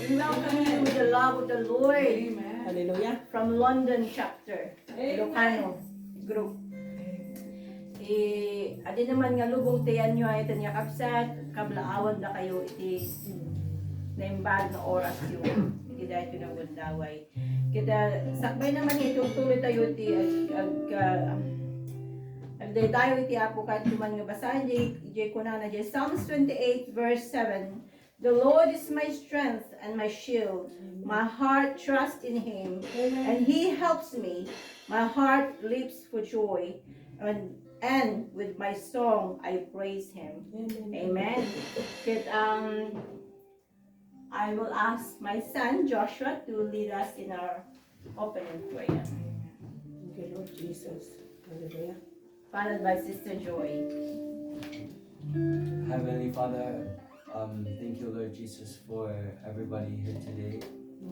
We welcome you with the love of the Lord. Amen. Hallelujah. From London chapter, Amen. Ilocano group. Adi naman nga lubong tiyan nyo ay tanya kapsat, kablaawan na kayo iti naimbag na oras yun. Iti dahil ito ng gundaway. Kita, sakbay naman ito, tuloy tayo iti agdaydayo iti apo kahit kuman nga basahan, jay ko na Psalms 28 verse 7. The Lord is my strength and my shield. My heart trusts in Him, and He helps me. My heart leaps for joy, and with my song I praise Him. Amen. I will ask my son Joshua to lead us in our opening prayer, Thank you, Lord Jesus. Hallelujah. followed by Sister Joy. Heavenly Father, thank you, Lord Jesus, for everybody here today.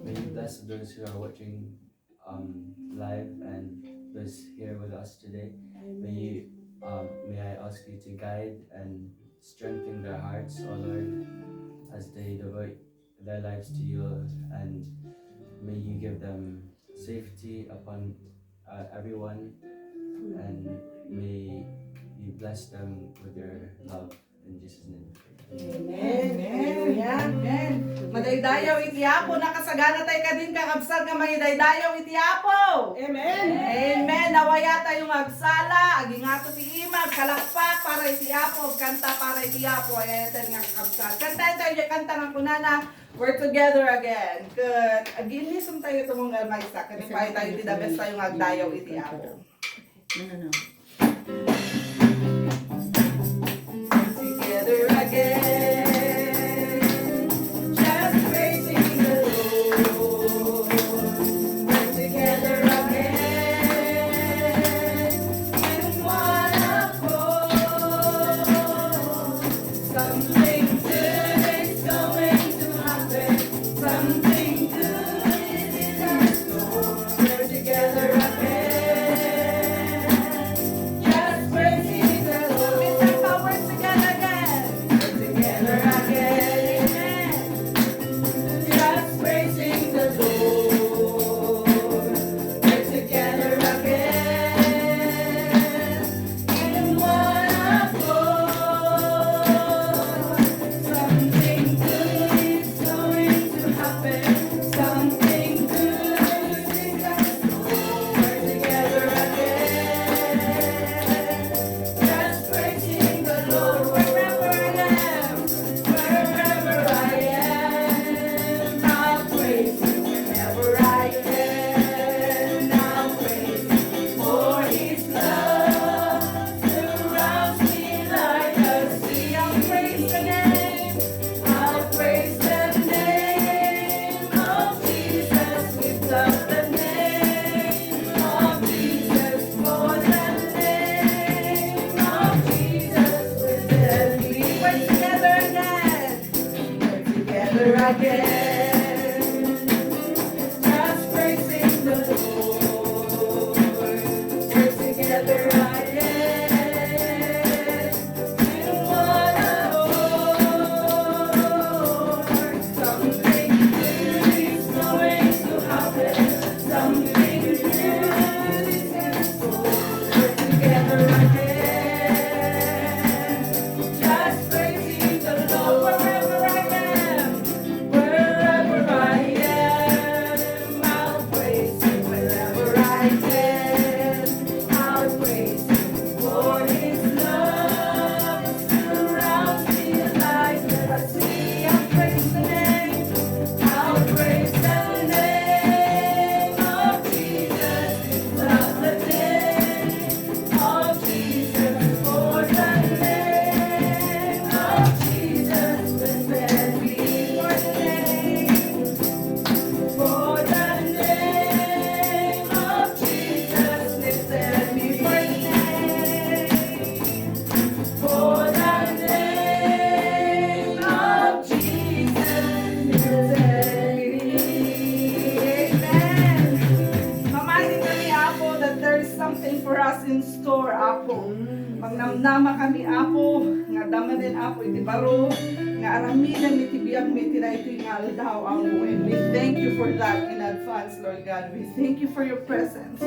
May you bless those who are watching live and those here with us today. May I ask you to guide and strengthen their hearts, oh Lord, as they devote their lives to you, and may you give them safety upon everyone, and may you bless them with your love. In Jesus' name. Amen. Amen. Madaydayaw iti Apo, nakasagana tayo ka din kakabsat nga magidaydayaw iti Apo. Amen. Amen. Nawaya tayong agsala, aging ato ti imag, kalakpak para iti Apo, kanta para iti Apo, eten nga kakabsat. Kanta tayo, kanta nga kunana, we're together again. Aginisum tayo itong mga maysa, kanipay tayo ti dabes tayong agdayaw iti Apo. No. Together again, just praising the Lord. We're together again in one accord. Something good is going to happen. Something good is in our store. We're together again, just praising the Lord. It's our power together again. We're together again, just praising the Lord. We're together again in one accord. Something good is going to happen. Something good is in our store. We're together again, just praising the Lord. Wherever I am, I'll praise Him. Wherever I am, I'll praise Him. For His love surrounds me like a sea. I'll praise the name. I'll praise the name of Jesus. Lift up the name of Jesus. For the name of Jesus within me. We're together again. We're together again. Just praising the Lord. We're together again in one accord. Something good is going to happen. Something good is in store. We're together again, just praising the Lord. Wherever I am, I'll praise Him. Wherever I can, I'll praise Him. For His love surrounds me like a sea. I'll praise the name. I'll praise the name of Jesus. Love the name of Jesus. For the name of Jesus will set me. For the name of Jesus lifted me. For the name of Jesus lifted me. Amen. Mamahalin kami, Apo, that there is something for us in store, Apo. Magnamnama kami, Apo, nga gagyaman din ako iti baro nga aramidan iti biyak mi iti iti nga aldaw amo. And we thank you for that in advance, Lord God. We thank you for your presence.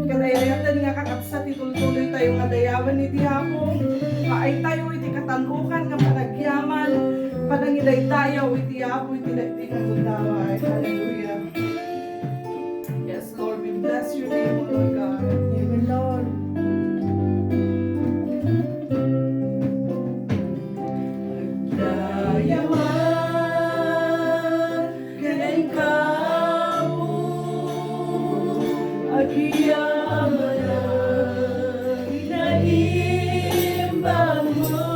Kadayayatan nga kakapsat ituloy tayo nga dayawan iti Apo. Maay tayo iti katanukan nga panagyaman, panangiday tayo iti Apo iti iti nga gundaway. Hallelujah. Yes, Lord, we bless your name, O Lord God. Amen, Lord. Dayawan kanang kapo, agyaman na inaimbang mo,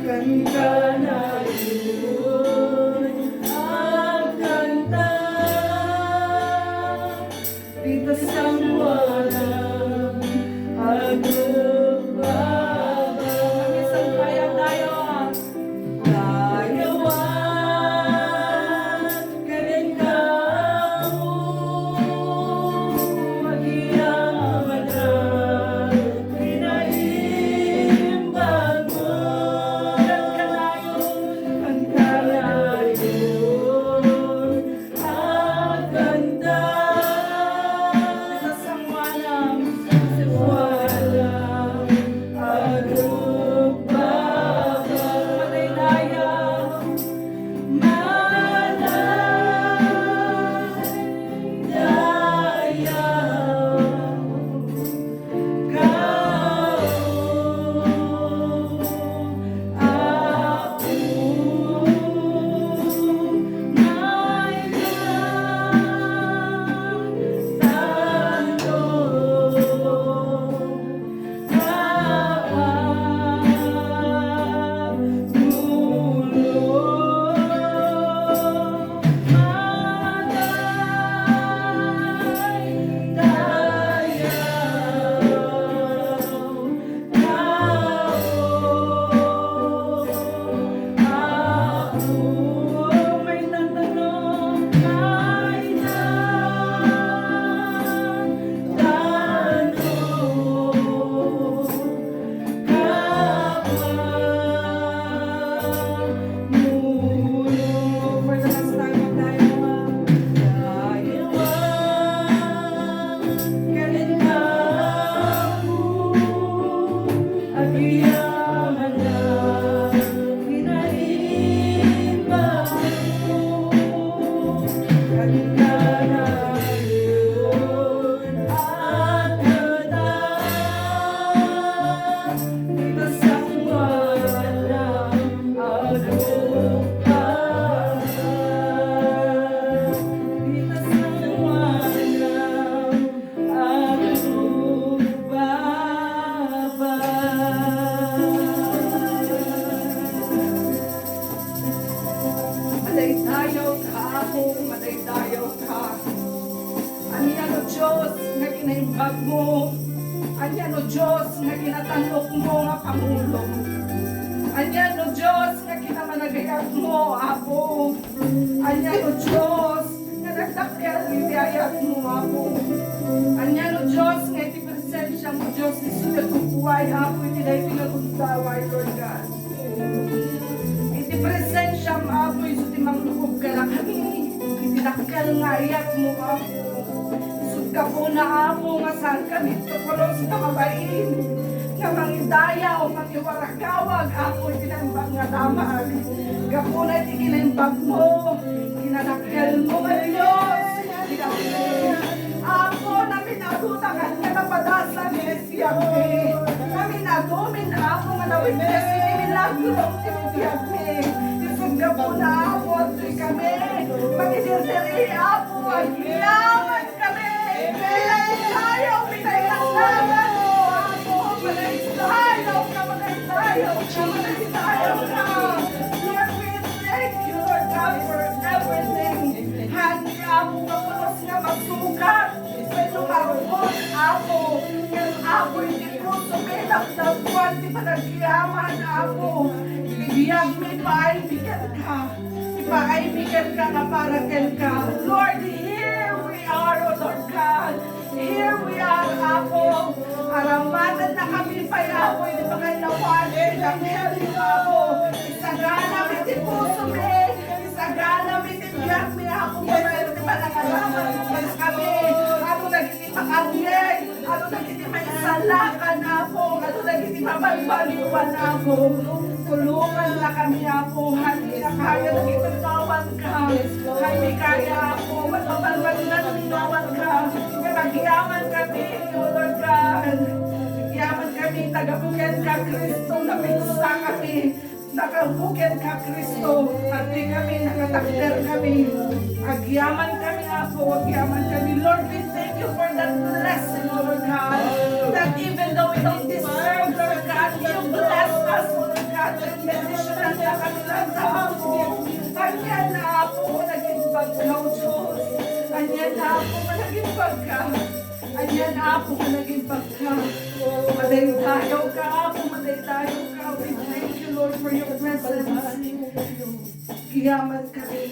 kan ka na yun ang kanta dito sa walang anugbaba. Ang isang kaya tayo dayawan kanin ka mo, magyaman na pinaimbang mo, kan kalayon ang ganda sa walang anugbaba. Madaydayaw, madaydayaw ka ako, madaydayaw ka. Aniyan o Diyos nga kinaimbag mo, aniyan o Diyos nga kinatanok mo nga Pangulong, aniyan o Diyos nga kinamanagayag mo, Apo, aniyan o Diyos nga nagdakkel biyayat mo, Apo, aniyan o Diyos nga itipresensya mo, Diyos, isulat o buhay, Apo, itinay pinagundaway, Lord God. Iti presensya mo, Apo, isutimang lukog ka na kami. Itinakal nga iyak mo, Apo. Isud ka po na, Apo, nga saan kami tukulos na mabain. Nga mangidaya o mangiwarakawag, Apo, itinambag nga damag. Gapo na iti kinaimbag mo. Kinanakal mo, nga Diyos. Apo, namin natutakan nga napadasa ni Siyagme. Namin nadumin, Apo, nga nawitness ni milagro tinitiyagme. Isod ka po na, Apo, at tuy kami. Mag-idirtiri, Apo, at yaman kami. Pinagsayaw, pinagsayaw mo, Apo. Pinagsayaw ka, pinagsayaw ka, pinagsayaw ka. Lord, we thank you, Lord God, for everything. Handi, Apo, kapulos nga magsukat. Ito marunod, Apo. Yung Apo, hindi puso, bilang na buwan, di pa nagkiyaman, Apo. Ibiyag may paaibigan ka. Ipaaibigan ka na para ken ka. Lord, here we are, O Lord God. here we are, Apo. Aramatan na kami pa, Apo. Hindi pa kayo nawanin. Kami, Apo. Isagana, iti puso, isagana, iti biyak, Apo. Mayroon di ba nakalaman kami? Ano nagiti makangeg? Ano nagiti may salakan, Apo? Ano nagiti mabalbaliwan, Apo? Tulungan na kami, Apo. Hindi na kaya nagipagtawan ka. Hindi kaya, Apo. Mabalbaliwan naginawan ka. Nagyaman kami, O Lord God. Nagyaman kami, tagabukin ka, Kristo. Namigsa kami. Nakabukin ka, Kristo. At di kami, nakatakder kami. Agyaman kami, Apo. Agyaman kami. Lord, we thank you for that blessing, O Lord God. That even though we don't deserve, Lord God, you bless us, O Lord God. Benedisyonan na kami lang sa Apo. Anyan na, Apo, naging pagkaw, Diyos. Anyan na, Apo, naging pagka. Anyan na, Apo, naging pagka. Madaydayaw ka, Apo, madaydayaw ka. We thank you, Lord, for your presence. Kiyaman kami.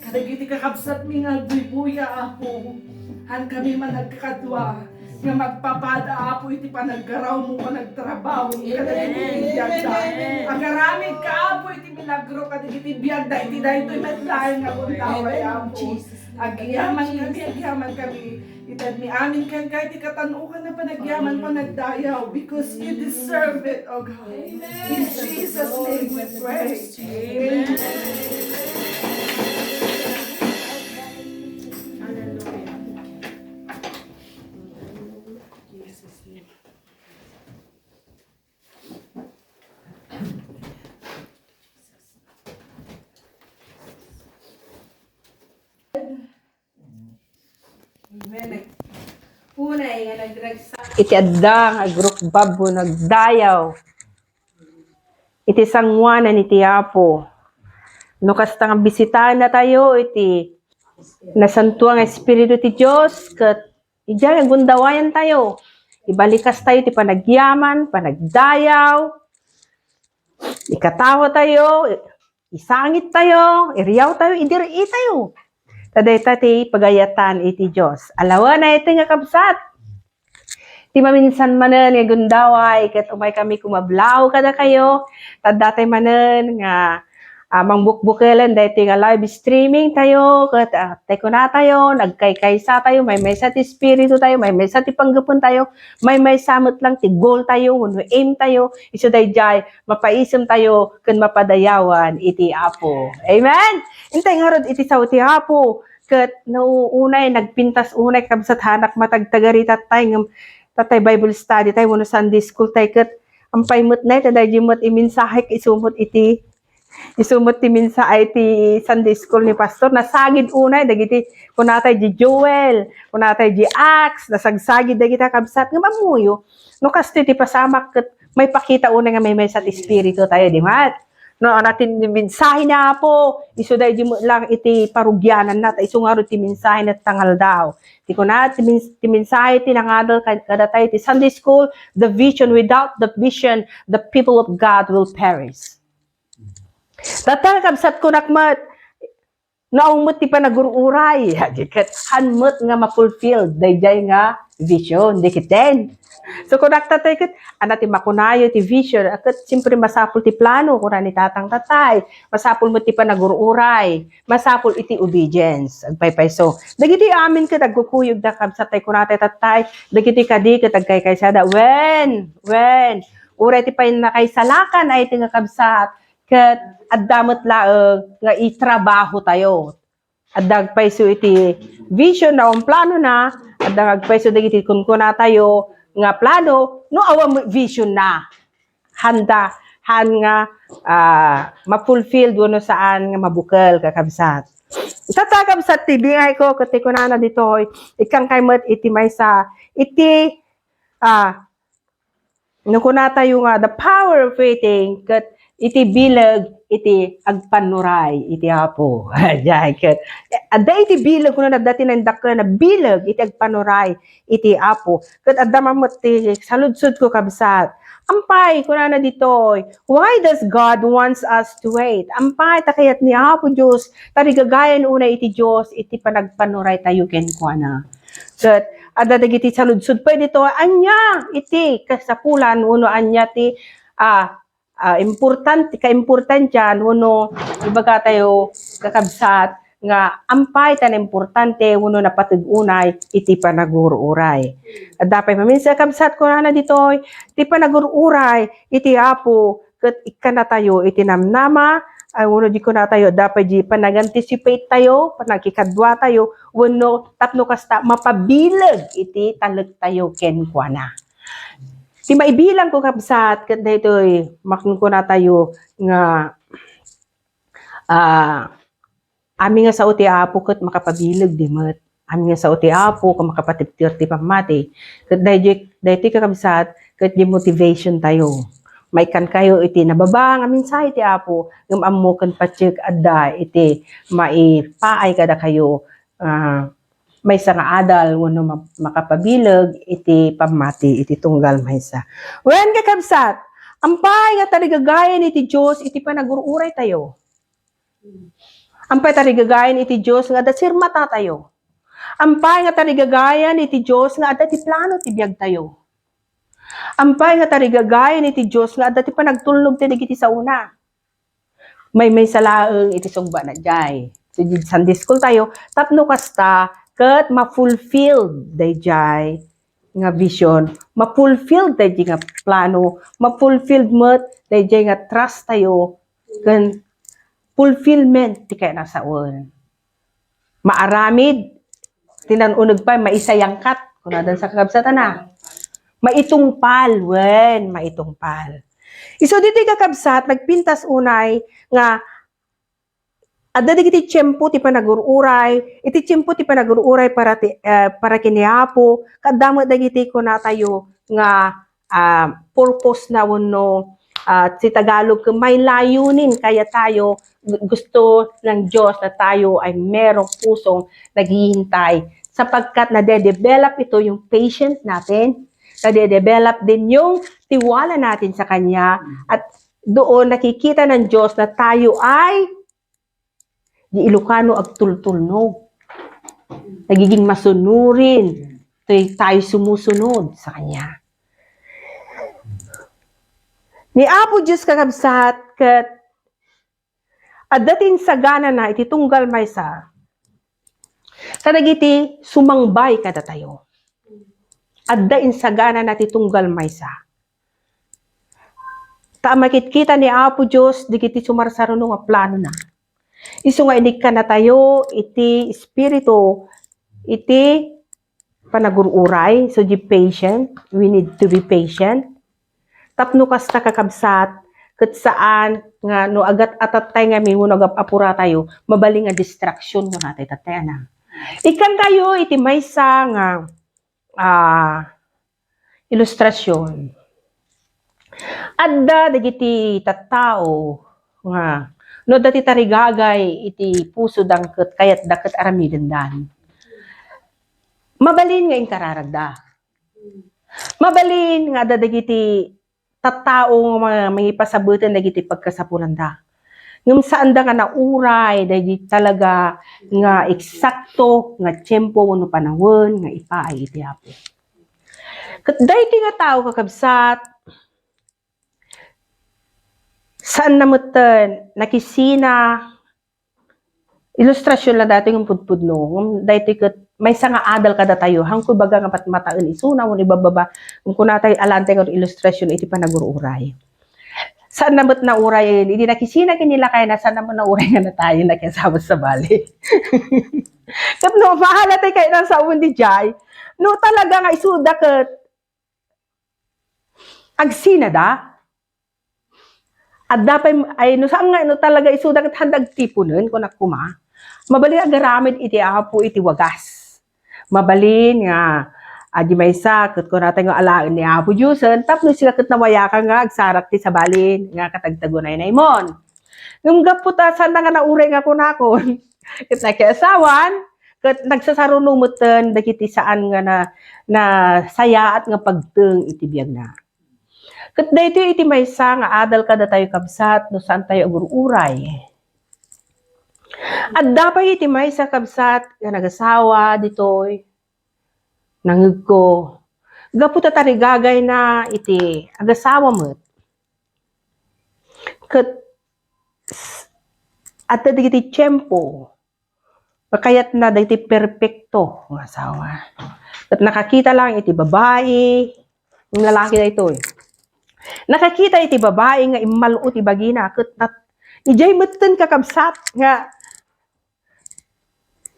Kadagiti kakabsat mi nga buya, Apo. Han kami man nagkakadwa. Nga magpapada, Apo, iti panaggaraw mo, panagtrabaho. Kadagiti biyagda. Ang garamid ka, Apo, iti milagro. Kadagiti biyagda. Iti dahil ito'y matlaing nga kuntaway, Apo. Agyaman kami. Itad mi amin kan kahit ikatanukan na panagyaman pa nagdayaw because you deserve it, oh God. In Jesus' name we pray. Amen. Unay nga nagdragsa. Iti adda nga grup babo nagdayaw. Iti sangwanan iti Apo. No kasta nga bisitahan na tayo iti nasantuang Espiritu ti Diyos ket ija nga gundawayan tayo. Ibalikas tayo ti panagyaman, panagdayaw. Ikatawa tayo, isangit tayo, iriyaw tayo, idiri tayo. Taday ti pagayatan iti Diyos. Alawa na iti nga kabsat. Ti maminsan manen nga gundaway ket umay kami kumablaw kada kayo. Taddatay manen nga mangbukbukelan dahiti nga live streaming tayo ket teko na tayo nagkaykaysa tayo may sa ti espiritu tayo may sa ti panggapon tayo may samot lang ti goal tayo wenno aim tayo isu dayjay mapaisom tayo ken mapadayawan iti Apo. Amen. Intay nga rod iti sao ti Apo ket nauunay nagpintas unay kabsat hanak matagtagari tatay Bible study tayo wenno Sunday school tayo ket ampay met na taday jimot imensahe isumot isumot ti minsa ay ti Sunday school ni pastor nasagid unay dagiti kunatay di Joel kunatay di Acts nasagsagid dagiti kabsat nga mamuyo no kasto ti pasamak ket may pakita unay nga may sa espiritu tayo di mat no natin ni mensahe na po isu day di mo lang iti parugyanan nat isu nga ti mensahe na tangal daw ti kunat ti mensahe ti nangadal kada tayo ti Sunday school the vision without the vision the people of God will perish. Tatang kabsat ko nakmat, naumot ti panagururay, diket hanmot nga ma-fulfilled, dayjay nga vision, dikiten. So kung naktatay ket, anati makunayo ti vision, akat simpre masapul ti plano, kuna ni tatang tatay, masapul mo ti panagururay, masapul iti obedience, agpaypay so. Dagiti amin ket agkukuyog da kabsat tay kunatay tatay, dagiti kadi ket agkaykaysa when, uray ti pay nakaysalakan ay ti nga kabsat, ket addamot laeng nga itrabaho tayo. Addag payso iti vision na plano na, addag payso dagiti kunkuna tayo nga plano no awa vision na. Handa nga ma-fulfilled no saan nga mabukal kakabsat. Itatagabsat ti bingay ko ket kunana ditoy ikang kaymet iti maysa iti no kuna tayo nga the power of waiting ket iti bilag iti agpanuray iti Apo. Jay ket adda iti bilag kuno dati nandak na bilag iti agpanuray iti Apo. Ket adda mamot ti saludsod ko kabsat. Ampay kunana ditoy. Why does God wants us to wait? Ampay takayat ni Apo Dios tarigagayan una iti Dios iti panagpanuray tayo ken kuana. Ket ada dagiti saludsud pa dito anya iti kasapulan uno anya ti importante kaimportantyan uno ibaga tayo kakabsat nga ampay tan importante uno na patag-unay iti panagururay. At dapay maminsa kabsat ko na ditoy iti panagururay iti Apo ket ikkana tayo iti namnama ay uno di ko na tayo dapat di panag-anticipate tayo panagkikadwa tayo uno tapno kasta mapabilag iti talag tayo ken kuana. Ti maibilang ko kabsat ket daytoy makon ko na tayo nga ami nga sa uti Apo ket makapabilag di met. Ami nga sa uti Apo ket makapatiptir ti pamati. Ket daytoy kakabsat ket di motivation tayo. Maikan kayo iti nababa nga mensahe ti Apo ngem ammo ken patyek adda iti maipaay kada kayo may nga adal wenno makapabilag iti pamati iti tunggal maysa. Wen kakabsat ampay nga tarigagayan iti Dios iti panagururay tayo. Ampay tarigagayan iti Dios nga adda sirmata tayo. Ampay nga tarigagayan iti Dios nga adda ti plano ti biag tayo. Ampay nga tarigagayan iti Dios nga adda ti panagtulnog ti digiti sauna. May salaeng iti sugba na jay. So Sunday school tayo tapno kasta ket ma-fulfilled dayjay nga vision, ma-fulfilled dayjay nga plano, ma-fulfilled met dayjay nga trust tayo ken fulfillment ti kay nasaon. Maaramid tinanuneg pa maisayangkat kunadan sa kakabsatan na. Maitungpal wen maitungpal. Isu diti kakabsat nagpintas unay nga adda digiti tiempo ti panagururay, iti tiempo ti panagururay para kini Apo, kadamot dagiti kuna tayo nga purpose na wenno si Tagalog may layunin kaya tayo gusto ng Diyos na tayo ay merong pusong naghihintay sapagkat nade-develop ito yung patience natin, nade-develop din yung tiwala natin sa Kanya at doon nakikita ng Diyos na tayo ay di Ilocano agtultulnog. Nagiging masunurin. Tayo sumusunod sa Kanya. Ni Apo Diyos kakabsat ket addatin sagana na iti tunggal maysa. Kadagiti sumangbay kada tayo. Adda insagana na iti tunggal maysa. Ta makikita ni Apo Diyos digiti sumarsaruno nga plano na. Isu nga inikka na tayo iti espiritu iti panagururay so di patient. We need to be patient. Tapno kasta kakabsat ket saan nga no agat atatay nga mi wenno apura tayo mabaling nga distraction mo natay tatay na. Ikan tayo iti maysa nga ilustrasyon. Adda dagiti tattao nga no dati tarigagay iti puso dangket kayat daket aramiden dan. Mabalin nga inkararagda. Mabalin nga adda dagiti tattao nga mangipasabutan dagiti pagkasapulan da. Ngem saan da nga nauray dagiti talaga nga eksakto nga tiempo wenno panahon nga ipaay iti Apo. Ket dayti nga tao kakabsat saan namutten nakisina ilustrasyon la dati ng pudpudno ngem dayti ket maysa nga adal kada tayo hangko baga nga patmataan isuna wenno ibababa kung kunatay alante nga ilustrasyon iti panagururay. Saan namut na uray hindi nakisina kinila kay na saan namut na uray nga natayo nakasabot sa bali. Ket no mahalatay kay na sa undi jay no talaga nga isuda ket agsina da. Adda pay ay no saan nga no talaga isuda ket handag tipunen kun akuma. Mabalin agaramid iti Apo iti wagas. Mabalin nga adi maysa ket kunatay nga alaen ni Apo Diosen tapno sila ket nawaya ka nga agsarak ti sabalin nga katagtagonay na imon. Ngem gaputa saan nga nauray nga kunakon ket nakiasawan ket nagsasarunumuten dagiti saan nga na sayaat nga pagteng iti biag na. Ket daytoy iti maysa nga adal kada tayo kabsat no saan tayo agururay. At dapat iti maysa kabsat nga nagasawa ditoy nangig ko. Gaputa tari gagay na iti agasawa mo. Kat at iti tiyempo, kayat na iti perpekto ng asawa. At nakakita lang iti babae, yung lalaki na ito eh. Nakakita iti babae nga imaluot ibagina, kat ijay matan kakabsat nga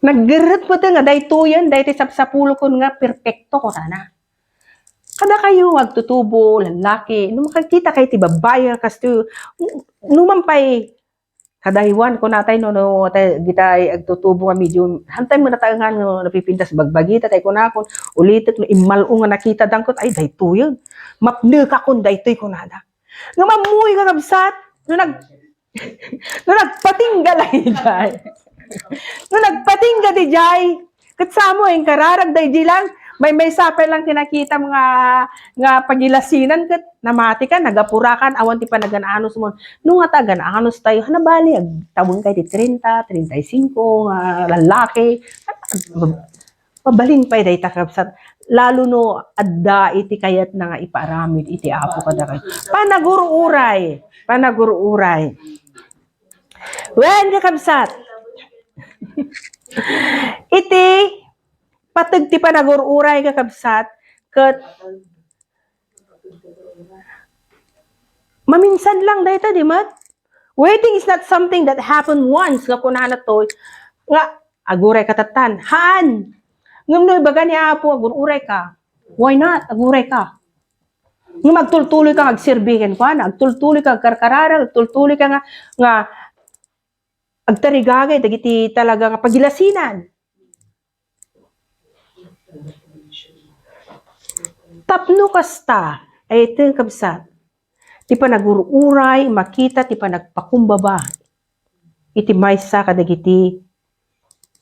naggerat mo nga daytoyan, dayti sapsapulo ko nga perpekto ko sana. Kada kayo magtutubo, lalaki, nung makakita kayo iti babae nga kasto, numampay, kadaywan ko natay no gitay agtutubo nga medyo hantay mo na tayo nga no napipintas bagbagita tay ko na kon ulitek no imalu nga nakita dangkot ay daytoy mapne ka kon daytoy ko nada nga mamuy ka kabsat no nagpatinggal ay jay no nagpatinggal di jay ket samo en kararag day di lang may sapay lang tinakita mga nga pagilasinan ket namati ka nagapurakan awan ti panagananos mo no nga tagananos tayo hanabali ag tawon kay ti 30 35 nga lalaki pabalin pay day takapsat lalo no adda iti kayat na nga ipaaramid iti apo kada kay panagururay wen kakabsat iti patag ti panagururay kakabsat ket maminsan lang dayta di mat. Waiting is not something that happened once nga kunana to nga aguray katatan. Haan. Ngem no ibaga ni apo aguray ka. Why not? Aguray ka. Nga magtultuloy ka agserbihin ko na, agtultuloy ka karkarara, agtultuloy ka nga agtarigagay dagiti talaga nga pagilasinan. Tapno kasta ay ito yung kabsat. Ti panagururay, makita, ti panagpakumbaba. Iti maysa kadagiti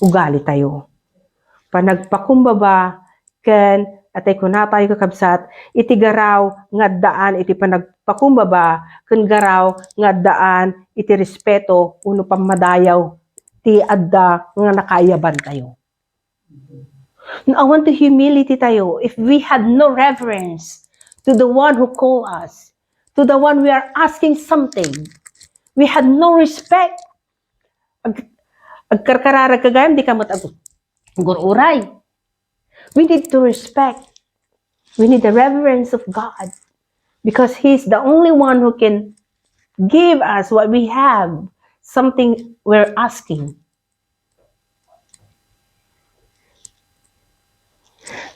ugali tayo. Panagpakumbaba, ken atay ko na tayo kakabsat, iti garaw nga daan, iti panagpakumbaba, ken garaw nga daan, iti respeto, uno pamadayaw, ti adda nga nakayaban tayo. I want to humility tayo. If we had no reverence to the one who called us, to the one we are asking something, we had no respect. Agkarkarara kagayam, di ka gururay. We need to respect. We need the reverence of God because He's the only one who can give us what we have, something we're asking.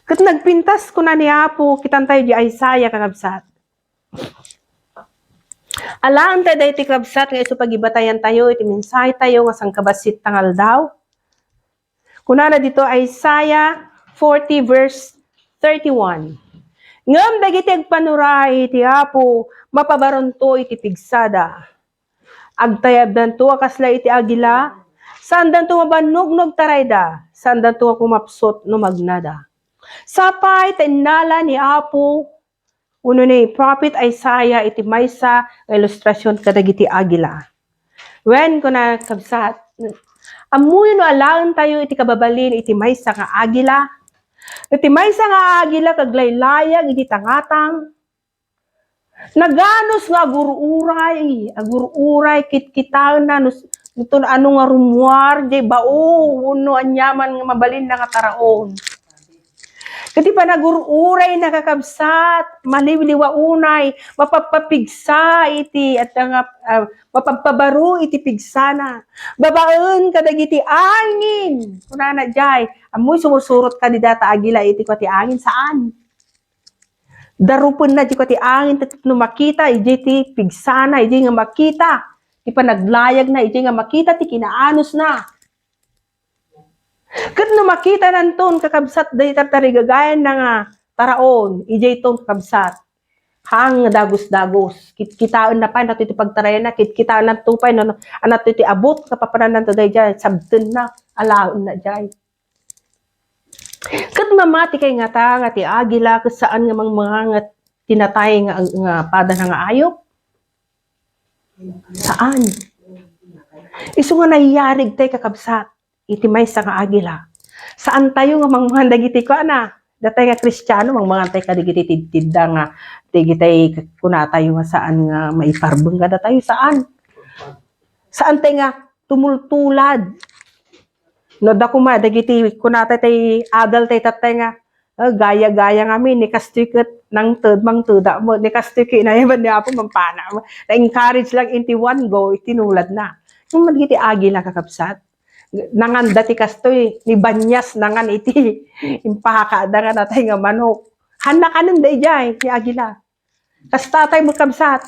Kat nagpintas ko na ni Apo, kitan tayo di Isaiah kakabsat. Alaan tayo dahi ti kakabsat, nga iso pagibatayan tayo, iti minsay tayo, nga sangkabasit tangal daw. Kunana dito, Isaiah 40 verse 31. Ngam dagiti agpanuray iti Apo, mapabaron to iti pigsada. Agtayab danto akasla iti agila, saan danto mabanugnog tarayda, saan danto kumapsot no magnada. Sapay tinala ni Apo uno ni Prophet Isaiah iti maysa ilustrasyon kadagiti agila. When ko na kabsat, amuy no alaan tayo iti kababalin iti maysa nga agila. Iti maysa nga agila kaglaylayag iti tangatang. Naganos nga agururay kitkitaw na ito ano nga rumuar di bao uno anyaman nga mabalin na nga taraon. Kati pa nagururay nakakabsat, maliliwa unay, mapapapigsa iti at nga mapapabaro iti pigsana. Babaen kadagiti angin. Kuna na jay, amoy sumusurot kandidata agila iti ko ti angin saan? Darupon na di ko ti angin no makita iti ti pigsana iti nga makita. Ti pa naglayag na iti nga makita ti kinaanos na. Kat no makita nanton kakabsat dahi tarigagayan na nga taraon, ijay ton kakabsat. Hang dagos-dagos. Kitkitaan na pa, nato iti pagtarayan na, kitkitaan na tupay, nato iti abot, kapaparanan to dahi dyan, sabten na, alaon na dyan. Kat mamati kay nga ta, nga ti agila, saan nga mga nga tinatay nga pada na nga ayok? Saan? Iso nga nahiyarig tayo kakabsat. Iti maysa nga agila. Saan tayo nga mga dagiti ko na? Datay nga Kristiyano, mga antay kadigititid-tidda nga, tigitay kunatayo nga saan nga maiparbeng ka datayo, saan? Saan tay nga tumultulad? No, dako ma, dagiti kunatay tay adal tay tatay nga, gaya-gaya nga mi, ni kastiket ng tud, mang tuda mo, ni kastiket na yaman niya po, mampana mo. Na-encourage lang inti one go, itinulad na. Yung magiti agi lang kakapsat. Nangan dati kastoy, ni banyas nangan iti, impahakaada nga natay nga manok. Handa ka nun day jay, ni agila. Tas tatay mo kabsat.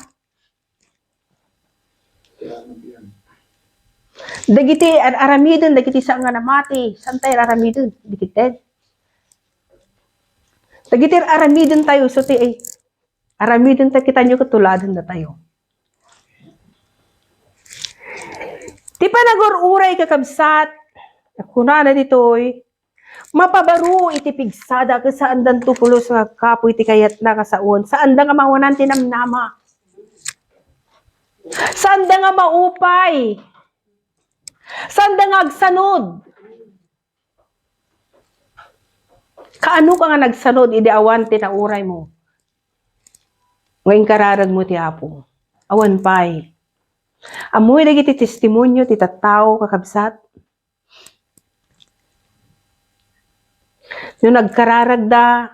Dagiti aramidon, dagiti sa nga namati, santay aramidon, dikited. Dagiti aramidon tayo, so ti ay, aramidon tayo, kita nyo katuladan na tayo. Di pa nagururay kakabsat, kuna na ditoy, mapabaru iti pigsada ka saan dan tupulos nga kapo iti kayat na kasaon, saan da nga mawanan tinamnama, saan da nga maupay, saan da nga agsanod. Kaano ka nga nagsanod, idi awan tinauray mo. Ngayon kararag mo ti Apo, awan pay. Amoy lagi ti testimonyo, ti tattao kakabsat. No nagkararag da,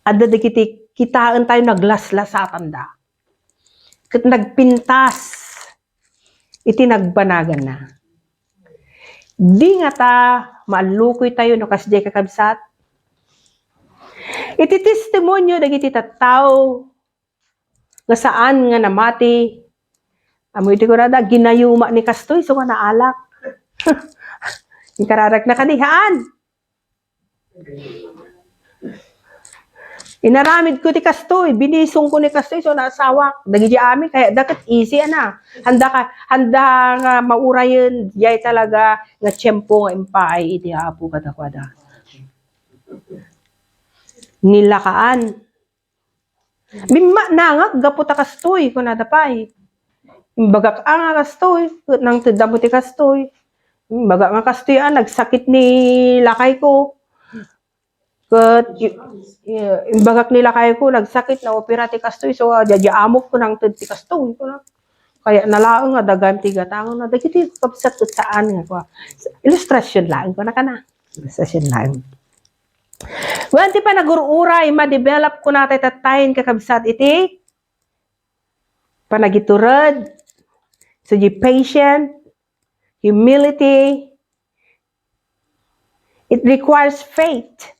adda dagiti kitaan tayo naglaslasatan da. Kat nagpintas, iti nagbanagan na. Di nga ta, maalukoy tayo no kasdi kakabsat. Iti testimonyo dagiti tattao, nga saan nga namati, amoy iti kurada, ginayuma ni kastoy, so nga naalak. Yung kararak na kadihaan. Inaramid ko ti kastoy, binisong ko ni kastoy, so nasawak. Dagi di amin, kaya dakat easy ana. Handa nga maurayan, yay talaga, nga tiyempo nga impay, iti Apo katakwada. Nilakaan. Bimma nangak gaputa kastoy kun nadapay. Imbagak nga kastoy nang tidamo ti kastoy. Imbaga nga kastoy nagsakit ni lakay ko. Ket imbagak ni lakay ko nagsakit na opera ti kastoy so jajaamok ko nang ti kastoy ko na. Kaya nalaeng nga dagam ti gatangon na dagiti kapsat ket saan nga ko. Illustration lang ko na kana. Illustration lang. Wanti pa nagururay, ma-develop ko natin tatayin kakabsat iti panagiturad, so di patient, humility. It requires faith.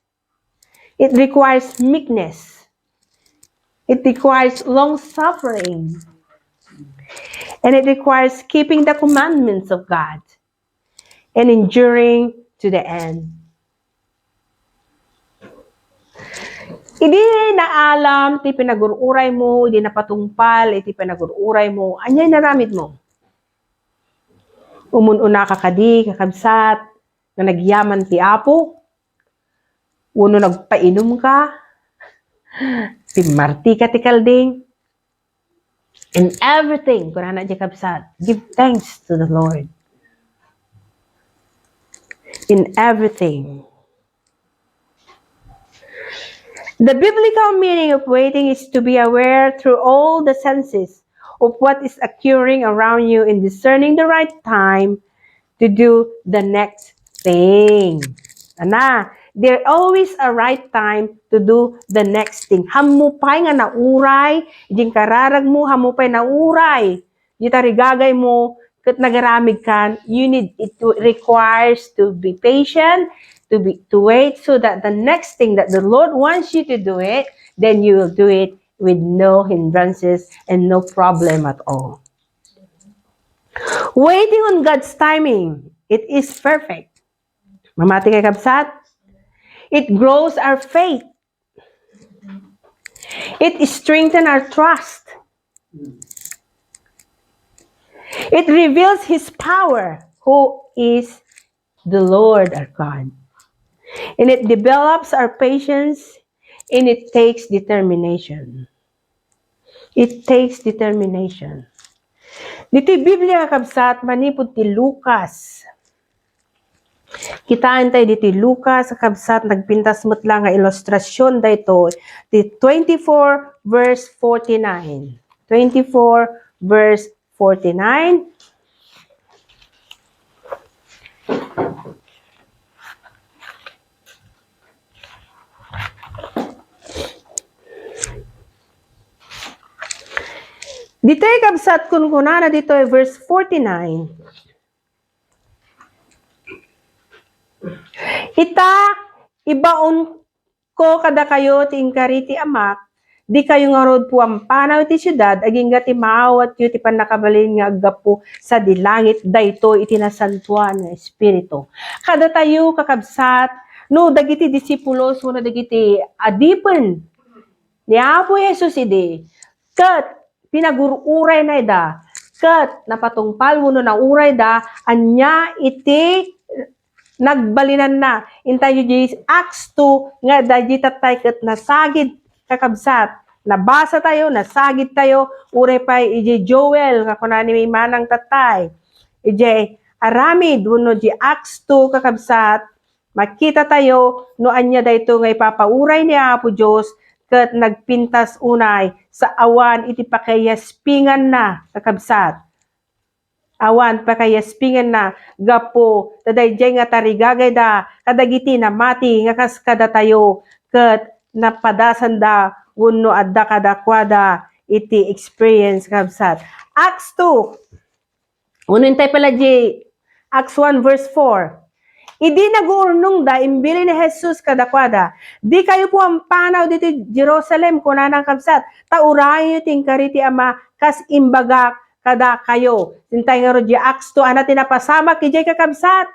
It requires meekness. It requires long-suffering. And it requires keeping the commandments of God and enduring to the end. Idi naalam, ti pinagururay mo, idi napatungpal, iti pinagururay mo, anyay naramid mo. Umununa ka kadi, kakabsat, na nagyaman ti Apo, uno nagpainom ka, pimarti ka ti kalding, and everything, kurana di kabsat, give thanks to the Lord. In everything. The biblical meaning of waiting is to be aware through all the senses of what is occurring around you and discerning the right time to do the next thing. Ana, there always a right time to do the next thing. Hamupay nga nauray, din kararag mo, hamupay nauray. Dita rigagay mo, kat nagaramig kan, it requires to be patient, to wait so that the next thing that the Lord wants you to do it, then you will do it with no hindrances and no problem at all. Waiting on God's timing, it is perfect. Mamati kay kabsat, it grows our faith. It strengthens our trust. It reveals His power, who is the Lord our God. And it develops our patience, and it takes determination. It takes determination. Dito Biblia kabsat manipod ti Lucas. Kitaan tayo dito Lucas kabsat nagpintas mo't lang nga ilustrasyon dito di 24 verse 49. 24 verse 49. Dito ay kabsat kun kunana dito ay verse 49. Ita ibaon ko kada kayo ti ingkari ti amak, di kayo nga rod po ang panaw ti syudad, aging nga ti maawat yu ti panakabalin nga aggapo sa dilangit, dayto iti nasantuan nga espiritu. Kada tayo kakabsat, no dagiti disipulos, no dagiti adipen, ni Apo Jesus ide, kat pinagururay na ida, kat napatungpal mo no na uray da, anya iti nagbalinan na. Intay yung Acts 2, nga dahi tatay kat nasagid kakabsat. Nabasa tayo, nasagid tayo, uray pa iji Joel, kakunani may manang tatay. Iji aramid, no di Acts 2 kakabsat, makita tayo, no anya da ito nga ipapauray ni Apo Diyos, kat nagpintas unay sa awan iti pakayaspingan na kakabsat. Awan pakayaspingan na gapo dadayjay nga tarigagay da kadagiti na mati nga kas kada tayo ket napadasan da wenno adda kadakwada iti experience kabsat. Acts 2 uno intay pala di Acts 1 verse 4. Idi nag-uurnong da, imbili ni Jesus kadakwada. Di kayo po ang panaw dito Jerusalem, kunanang kabsat. Taurahin nyo tingkari ti ama, kas imbaga kada kayo. Sintay nga ro di Acts 2, ana tinapasama kijay kakabsat.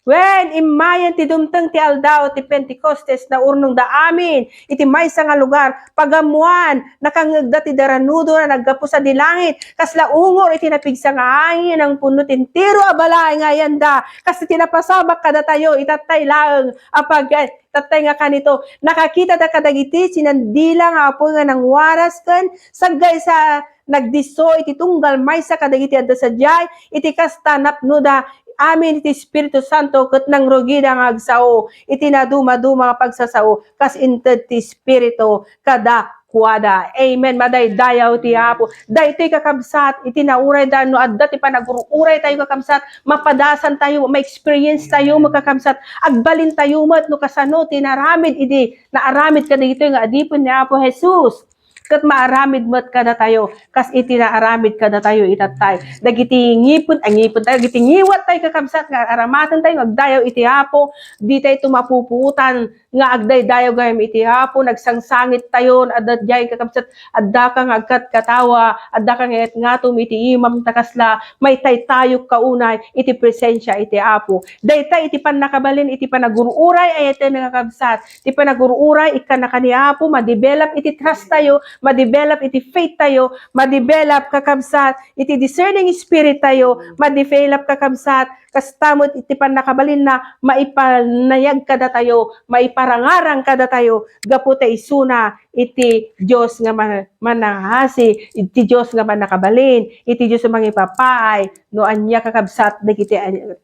When imayan ti dumteng ti aldao ti Pentecostes na urnong da amin, iti maysa nga lugar, pagamuan, nakangagda ti daranudo na naggapo sa dilangit, kasla ungor iti napigsa nga angin ang puno tintiro abala nga yanda, kasi tinapasabak kada tayo, itatay lang, apag tatay nga kanito, nakakita da kadagiti, sinandila nga apo nga nang waras kan, sagay sa nagdiso, iti tunggal maysa kadagiti adda sa jay, iti kastanap nuda, amin iti Espiritu Santo ket nang rugida nga agsao iti naduma-duma nga pagsasao kas inted ti Espiritu kada kuada. Amen. Madaydayaw ti Apo. Daytoy kakabsat iti nauray da no adda ti panagururay tayo kakabsat, mapadasan tayo, ma-experience tayo magkakabsat, agbalin tayo met no kasano tinaramid iti naaramid kadagito nga adipon ni Apo Jesus. Kat maaramid mo't kada tayo, kas iti naaramid kada tayo itatay. Dagiti ngipon, ang ngipon tayo, dagiti ngiwat tayo kakabsat, nga aramatan tayo, agdayaw iti Apo, di tayo tumapuputan, nga agday-dayaw gayam iti Apo, nagsangsangit tayo, adat jay kakabsat, adda kang agkat katawa, adda kang et ngatum iti imam takasla, may tay tayo kaunay, iti presensya iti Apo. Daytay iti panakabalin, iti panagururay, ay iti nakakabsat, iti panagururay, ikanaka ni Apo, ma-develop iti trust tayo, ma-develop iti faith tayo, ma-develop kakabsat, iti discerning spirit tayo, ma-develop kakabsat, kastamot iti panakabalin na maipanayag kada tayo, maiparangarang kada tayo, gapu tayo isuna, iti Diyos nga manahasi, iti Diyos nga manakabalin, iti Diyos nga mangipapaay, no anya kakabsat, dagiti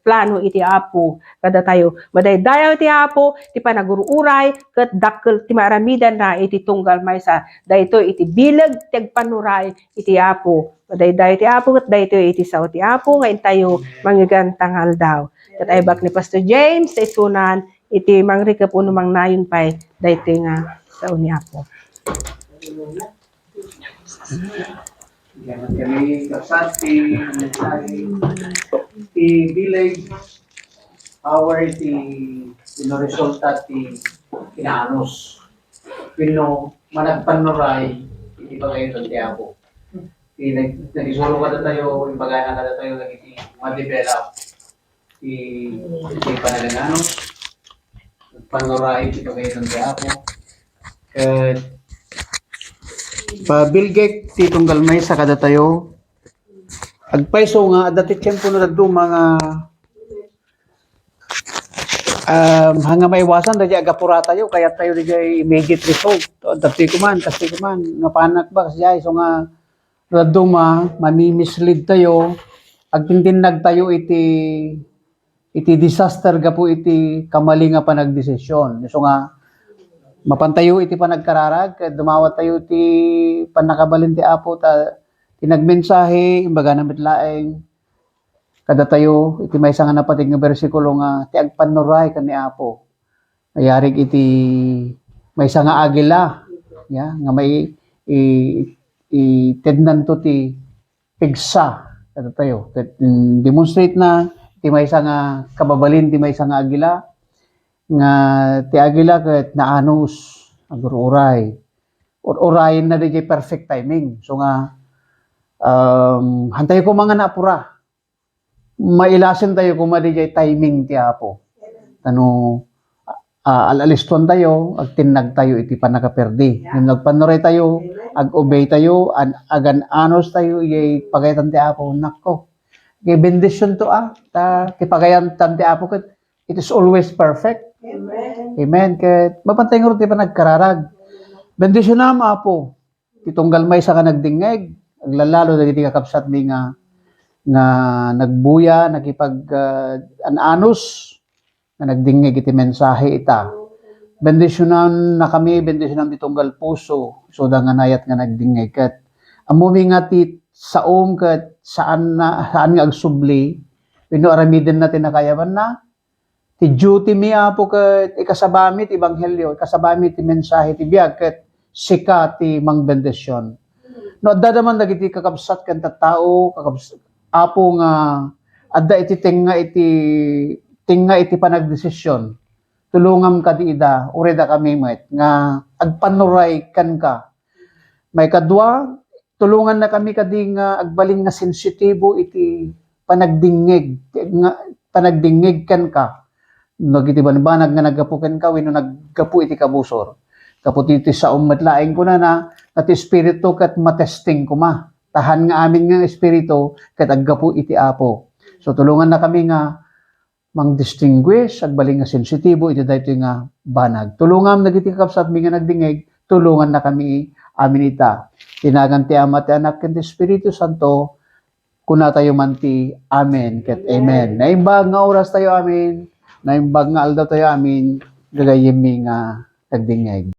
plano iti Apo, kada tayo. Madaydayaw iti Apo, iti panagururay, ket dakkel ti maramidan na iti tunggal maysa, dayto iti bilag, ti agpanuray, iti Apo. Madaydayaw iti Apo, ket dayto iti sao ti Apo, nga tayo mangigantang aldaw. Ket ay bak ni Pastor James, sa isunan, iti mangrikap uno mang nayon pay, dayto nga sao ni Apo. Yan kami kasat ti village our resulta ti kinaanos pino managpanuray iti bagay ti Apo ti nagisuro kada tayo imbagay na kada tayo iti ma-develop ti panaganos panuray iti bagay ti Apo ket pabilgek ti tunggal may sa kada tayo agpaiso nga dati tiyempo na nagdo mga hanga may iwasan dahil agapura tayo kaya tayo di immediate result dati kuman nga panak ba kasi so nga nagdo mamimislead tayo agtintinag tayo iti iti disaster ga po iti kamali nga panagdesisyon. So nga, mapantayo iti panagkararag, ket dumawat tayo iti panakabalin ti Apo, tinagmensahe, imbaga na mitlaeng, kada tayo, iti may nga napatig nga bersikulo nga, ti agpanuray ka ni Apo. Mayarig iti may nga agila, nga may itednan to ti pigsa, kada tayo. Demonstrate na, ti may nga kababalin, ti may nga agila, nga ti agila ket naanos agururay urayin na di perfect timing. So nga hantay ko mga napura, mailasin tayo kung di timing ti Apo. Alaliston tayo, agtinag tayo iti panakaperdi. Yung nagpanuray tayo, ag-obey tayo, agan anos tayo, pagayatan ti Apo. Nako, bendisyon to ti pagayatan ti Apo, it is always perfect. Amen. Ket mapantay nga ti panagkararag. Bendisyon na Apo. Titunggal may sa ka nagdingeg, aglalalo dagiti kakabsat mi nga nagbuya, nakipag ananos, nga nagdingeg iti mensahe ita. Bendisyonan na kami, bendisyonan titunggal puso, so da nga nayat nga nagdingeg. Ket amumi nga ti saom ket saan nga agsubli, wenno aramiden natin nakayaban na. Ti duty mi Apo ket ikasabami ti ebanghelyo, ikasabami ti mensahe ti biag ket sika ti mangbendisyon. No adda man dagiti kakabsat ken tattao, Apo nga adda iti tinga iti panagdesisyon. Tulungam ka ti ida, ureda kami met nga agpanuray kan ka. May kadwa, tulungan na kami kadi nga agbaling nga sensitibo iti panagdingeg kan ka. Nagiti banbanag nga naggapuken ka, wenno naggapu iti kabusor. Kaputi iti sa umatlaing ko na ti espiritu kat matesting ko ma. Tahan nga amin nga espiritu kat aggapu iti Apo. So tulungan na kami nga mang-distinguish, agbaling nga sensitibo iti daytoy nga banag. Tulungan nagiti kakabsat mi nga nagdingeg, tulungan na kami amin ita. Tinagan ti Ama ti Anak ken ti Espiritu Santo, kuna tayo man ti amen ket amen. Naimbag nga oras tayo amin. Naimbag nga aldaw tayo amin, gagayim mi nga nagdingeg.